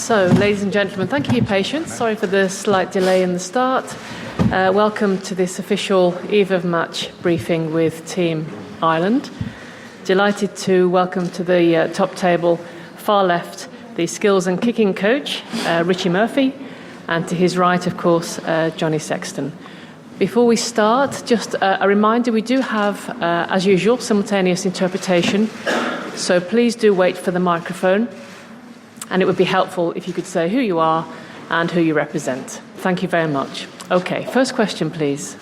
So, ladies and gentlemen, thank you for your patience. Sorry for the slight delay in the start. Welcome to this official eve of match briefing with Team Ireland. Delighted to welcome to the top table, far left, the skills and kicking coach, Richie Murphy, and to his right, of course, Jonny Sexton. Before we start, just a reminder, we do have, as usual, simultaneous interpretation, so please do wait for the microphone, and it would be helpful if you could say who you are and who you represent. Thank you very much. Okay, first question, please.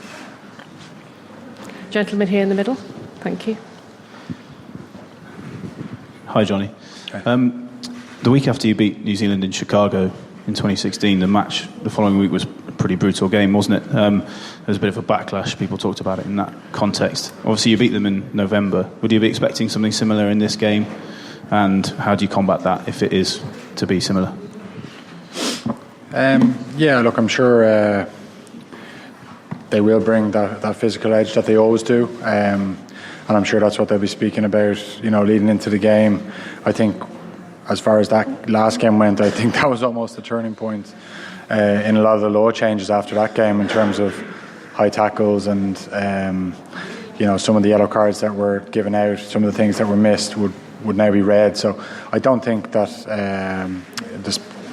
Gentleman here in the middle. Thank you. Hi, Jonny. The week after you beat New Zealand in Chicago in 2016, the match the following week was a pretty brutal game, wasn't it? There was a bit of a backlash. People talked about it in that context. Obviously, you beat them in November. Would you be expecting something similar in this game? And how do you combat that if it is to be similar? Look, I'm sure they will bring that physical edge that they always do. And I'm sure that's what they'll be speaking about, leading into the game. I think as far as that last game went, I think that was almost a turning point in a lot of the law changes after that game in terms of high tackles and, some of the yellow cards that were given out, some of the things that were missed would now be red. So I don't think that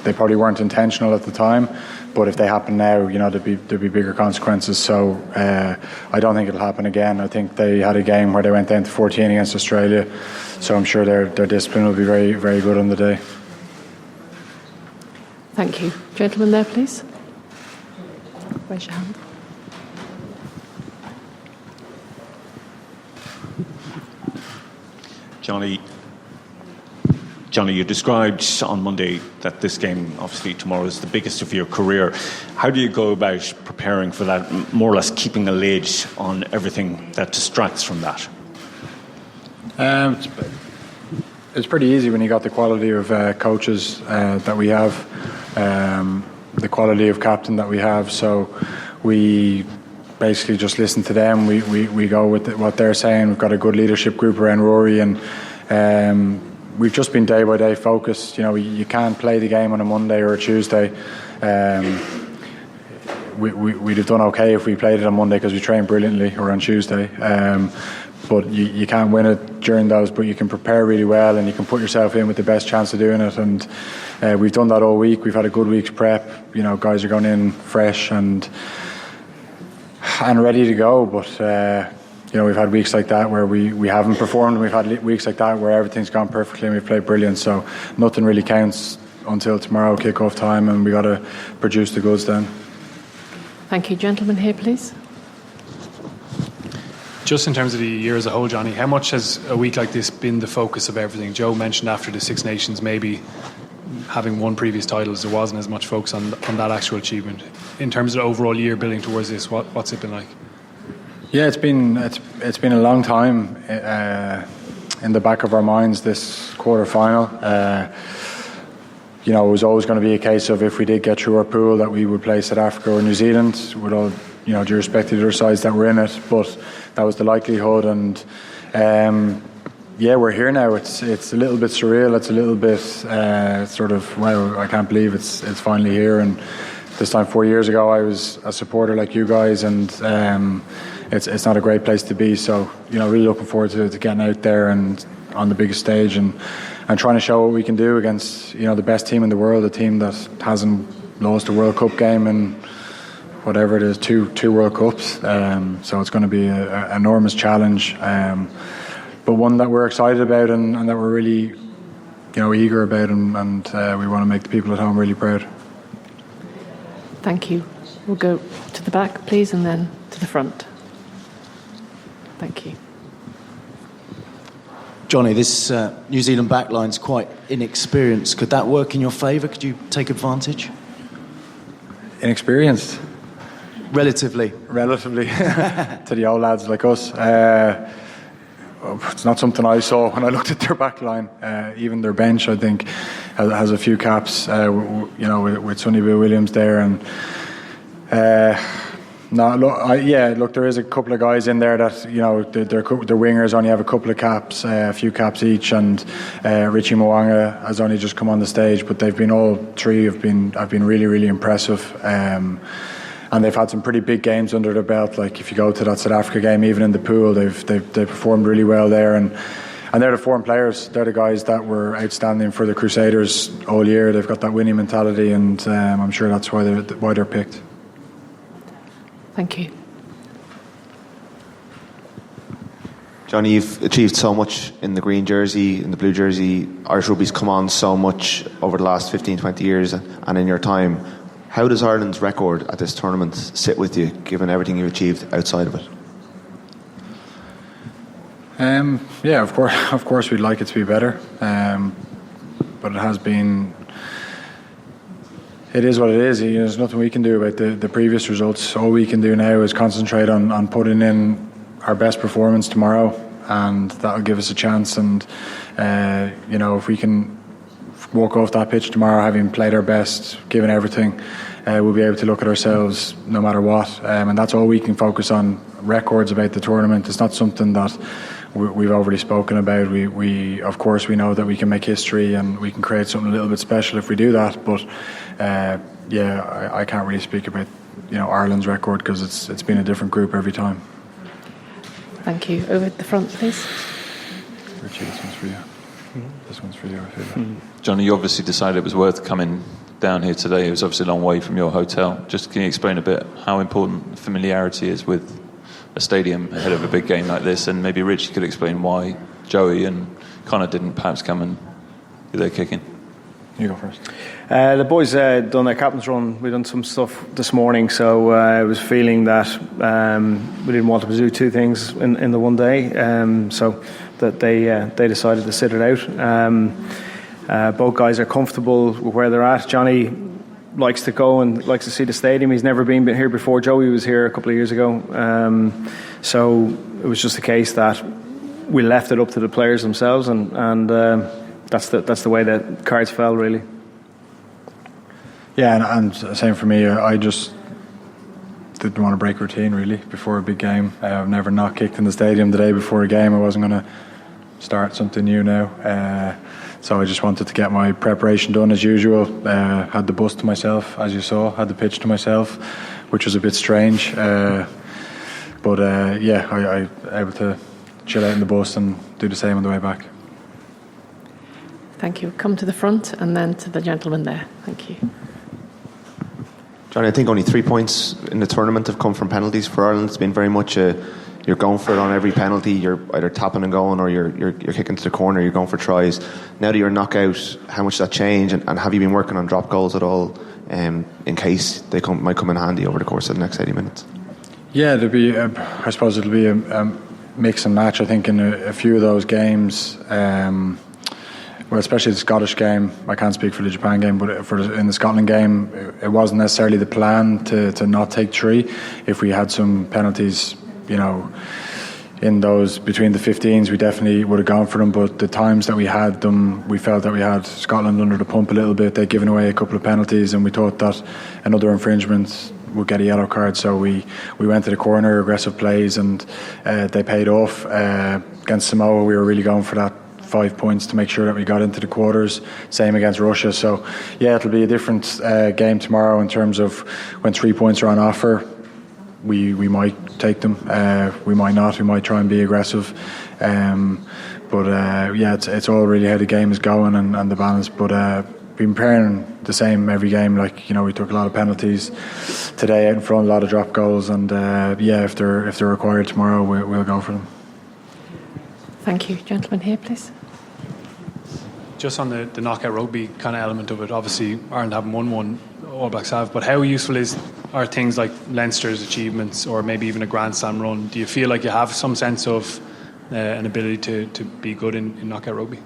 they probably weren't intentional at the time, but if they happen now, there'd be bigger consequences. So I don't think it'll happen again. I think they had a game where they went down to 14 against Australia, so I'm sure their discipline will be very, very good on the day. Thank you. Gentleman there, please. Raise your hand. Jonny, you described on Monday that this game, obviously tomorrow, is the biggest of your career. How do you go about preparing for that, more or less keeping a lid on everything that distracts from that? It's pretty easy when you got the quality of coaches that we have, the quality of captain that we have. So we basically just listen to them. We go with what they're saying. We've got a good leadership group around Rory, and we've just been day by day focused. You can't play the game on a Monday or a Tuesday. We'd have done okay if we played it on Monday because we trained brilliantly, or on Tuesday. But you can't win it during those, but you can prepare really well and you can put yourself in with the best chance of doing it. And we've done that all week. We've had a good week's prep. Guys are going in fresh and ready to go. But we've had weeks like that where we haven't performed, and we've had weeks like that where everything's gone perfectly and we've played brilliant. So nothing really counts until tomorrow kick-off time, and we got to produce the goods then. Thank you. Gentleman here, please. Just in terms of the year as a whole, Jonny, how much has a week like this been the focus of everything? Joe mentioned after the Six Nations maybe having won previous titles, there wasn't as much focus on that actual achievement. In terms of the overall year building towards this, what's it been like? Yeah, it's been a long time in the back of our minds, this quarter final. It was always going to be a case of, if we did get through our pool, that we would play South Africa or New Zealand, with all due respect to the other sides that were in it. But that was the likelihood, and we're here now. It's a little bit surreal. It's a little bit wow, I can't believe it's finally here. And this time 4 years ago, I was a supporter like you guys, and it's not a great place to be. So really looking forward to getting out there and on the biggest stage and trying to show what we can do against the best team in the world, a team that hasn't lost a World Cup game in whatever it is, two World Cups. So it's going to be an enormous challenge, but one that we're excited about and that we're really eager about, and we want to make the people at home really proud. Thank you. We'll go to the back, please, and then to the front. Thank you. Jonny, this New Zealand backline's quite inexperienced. Could that work in your favour? Could you take advantage? Inexperienced? Relatively. To the old lads like us. It's not something I saw when I looked at their backline. Even their bench, I think, has a few caps, with Sonny Bill Williams there. And No, look, there is a couple of guys in there that their wingers only have a couple of caps, a few caps each, and Richie Mwanga has only just come on the stage. But they've been all three have been really, really impressive, and they've had some pretty big games under their belt. Like if you go to that South Africa game, even in the pool, they've performed really well there, and they're the foreign players. They're the guys that were outstanding for the Crusaders all year. They've got that winning mentality, and I'm sure that's why they're picked. Thank you. Jonny, you've achieved so much in the green jersey, in the blue jersey. Irish rugby's come on so much over the last 15-20 years, and in your time. How does Ireland's record at this tournament sit with you, given everything you've achieved outside of it? Yeah, of course we'd like it to be better, but it has been. It is what it is. There's nothing we can do about the previous results. All we can do now is concentrate on putting in our best performance tomorrow, and that'll give us a chance. And if we can walk off that pitch tomorrow having played our best, given everything, we'll be able to look at ourselves no matter what. And that's all we can focus on. Records about the tournament. It's not something that we've already spoken about. We of course we know that we can make history and we can create something a little bit special if we do that. But I can't really speak about Ireland's record because it's been a different group every time. Thank you. Over at the front, please. Richie, this one's for you. This one's for you. I feel Jonny, you obviously decided it was worth coming down here today. It was obviously a long way from your hotel. Just can you explain a bit how important familiarity is with a stadium ahead of a big game like this, and maybe Rich could explain why Joey and Connor didn't perhaps come and do their kicking. You go first. The boys done their captain's run. We done some stuff this morning, so I was feeling that we didn't want to do two things in the one day, so that they decided to sit it out. Both guys are comfortable with where they're at. Jonny likes to go and likes to see the stadium. He's never been here before. Joey was here a couple of years ago, so it was just a case that we left it up to the players themselves, and that's the way that cards fell, really. Yeah, and same for me. I just didn't want to break routine really before a big game. I've never not kicked in the stadium the day before a game. I wasn't going to start something new now. So I just wanted to get my preparation done as usual. Had the bus to myself, as you saw. Had the pitch to myself, which was a bit strange. I able to chill out in the bus and do the same on the way back. Thank you. Come to the front and then to the gentleman there. Thank you. Jonny, I think only 3 points in the tournament have come from penalties for Ireland. It's been very much you're going for it on every penalty. You're either tapping and going, or you're kicking to the corner. You're going for tries. Now that you're a knockout, how much does that change? And have you been working on drop goals at all, in case they might come in handy over the course of the next 80 minutes? Yeah, I suppose it'll be a mix and match. I think in a few of those games. Well, especially the Scottish game, I can't speak for the Japan game, but in the Scotland game, it wasn't necessarily the plan to not take three. If we had some penalties, in those between the 15s, we definitely would have gone for them. But the times that we had them, we felt that we had Scotland under the pump a little bit. They'd given away a couple of penalties, and we thought that another infringement would get a yellow card. So we went to the corner, aggressive plays, and they paid off. Against Samoa, we were really going for that 5 points to make sure that we got into the quarters. Same against Russia. So yeah, it'll be a different game tomorrow in terms of when 3 points are on offer. We might take them. We might not. We might try and be aggressive. It's all really how the game is going and the balance. But been preparing the same every game. We took a lot of penalties today out in front, a lot of drop goals, and if they're required tomorrow, we'll go for them. Thank you. Gentleman here, please. Just on the knockout rugby kind of element of it, obviously Ireland haven't won one, All Blacks have, but how useful are things like Leinster's achievements or maybe even a Grand Slam run? Do you feel like you have some sense of an ability to be good in knockout rugby?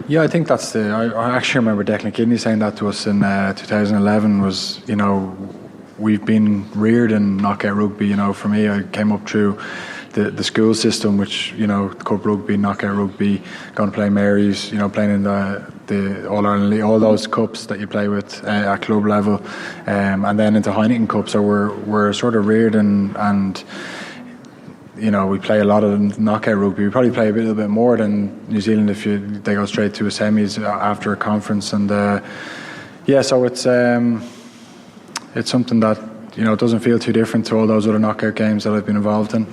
Yeah, I think that's I actually remember Declan Kidney saying that to us in 2011 was, we've been reared in knockout rugby. For me, I came up through the school system, which, you know, cup rugby, knockout rugby, going to play Mary's, you know, playing in the All Ireland League, all those cups that you play with at club level, and then into Heineken Cup. So we're sort of reared and you know, we play a lot of knockout rugby. We probably play a little bit more than New Zealand if they go straight to a semis after a conference. And so it's something that, you know, it doesn't feel too different to all those other knockout games that I've been involved in.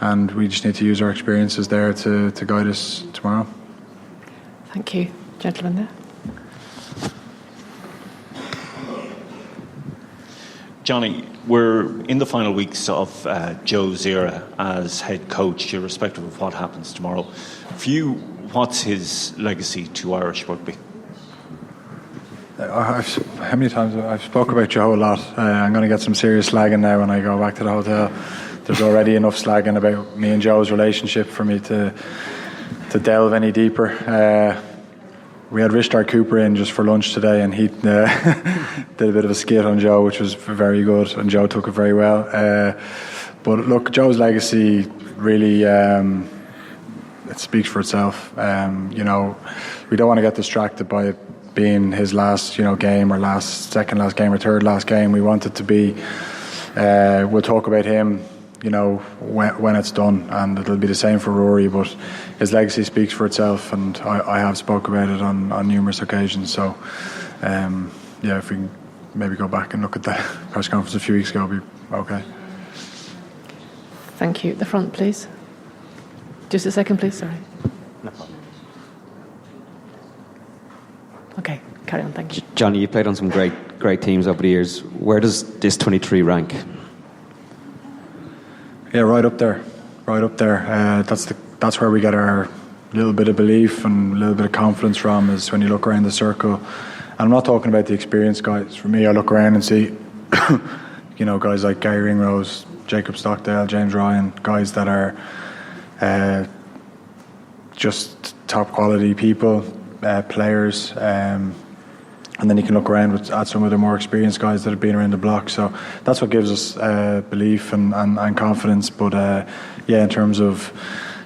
And we just need to use our experiences there to guide us tomorrow. Thank you. Gentleman there. Jonny, we're in the final weeks of Joe's era as head coach, irrespective of what happens tomorrow. For you, what's his legacy to Irish rugby? How many times I've spoke about Joe a lot. I'm going to get some serious slagging now when I go back to the hotel. There's already enough slagging about me and Joe's relationship for me to delve any deeper. We had Richard Cooper in just for lunch today, and he did a bit of a skit on Joe, which was very good, and Joe took it very well. But look, Joe's legacy really it speaks for itself. You know, we don't want to get distracted by it being his last, you know, game, or second last game, or third last game. We want it to be. We'll talk about him, you know, when it's done, and it'll be the same for Rory, but his legacy speaks for itself, and I have spoke about it on numerous occasions. So if we can maybe go back and look at the press conference a few weeks ago, it'll be okay. Thank you. The front, please. Just a second, please. Sorry. No problem. Okay, carry on. Thank you. Jonny, you played on some great teams over the years. Where does this 23 rank? Yeah, right up there. That's where we get our little bit of belief and a little bit of confidence from, is when you look around the circle. And I'm not talking about the experienced guys. For me, I look around and see, you know, guys like Gary Ringrose, Jacob Stockdale, James Ryan, guys that are just top quality people, players. And then you can look around at some of the more experienced guys that have been around the block. So that's what gives us belief and confidence. But in terms of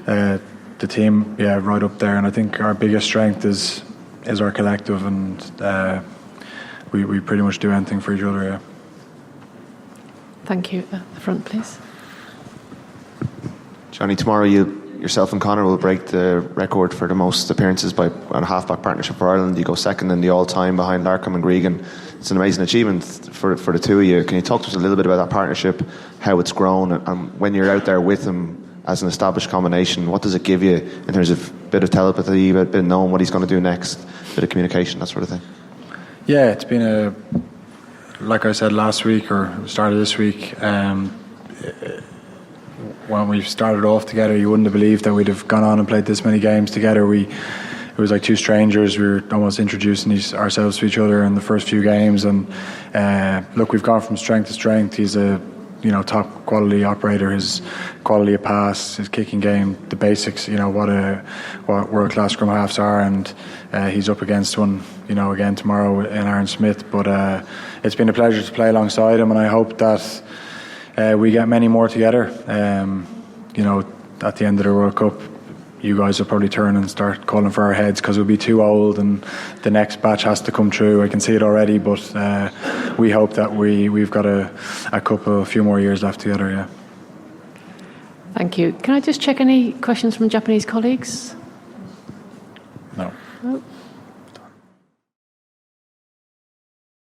the team, right up there. And I think our biggest strength is our collective, and we pretty much do anything for each other. Yeah. Thank you. The front, please. Jonny, tomorrow yourself and Conor will break the record for the most appearances on a halfback partnership for Ireland. You go second in the all-time behind Larkham and Gregan. It's an amazing achievement for the two of you. Can you talk to us a little bit about that partnership, how it's grown, and when you're out there with him as an established combination, what does it give you in terms of a bit of telepathy, a bit of knowing what he's going to do next, a bit of communication, that sort of thing? Yeah, it's been like I said last week, or started this week, when we started off together, you wouldn't have believed that we'd have gone on and played this many games together. It was like two strangers. We were almost introducing ourselves to each other in the first few games. And look, we've gone from strength to strength. He's a top quality operator. His quality of pass, his kicking game, the basics. What world class scrum halves are, and he's up against one. Again tomorrow in Aaron Schmidt. But it's been a pleasure to play alongside him, and I hope that we get many more together. At the end of the World Cup, you guys will probably turn and start calling for our heads because we'll be too old and the next batch has to come through. I can see it already, but we hope that we've got a few more years left together. Yeah. Thank you. Can I just check any questions from Japanese colleagues? No. Oh.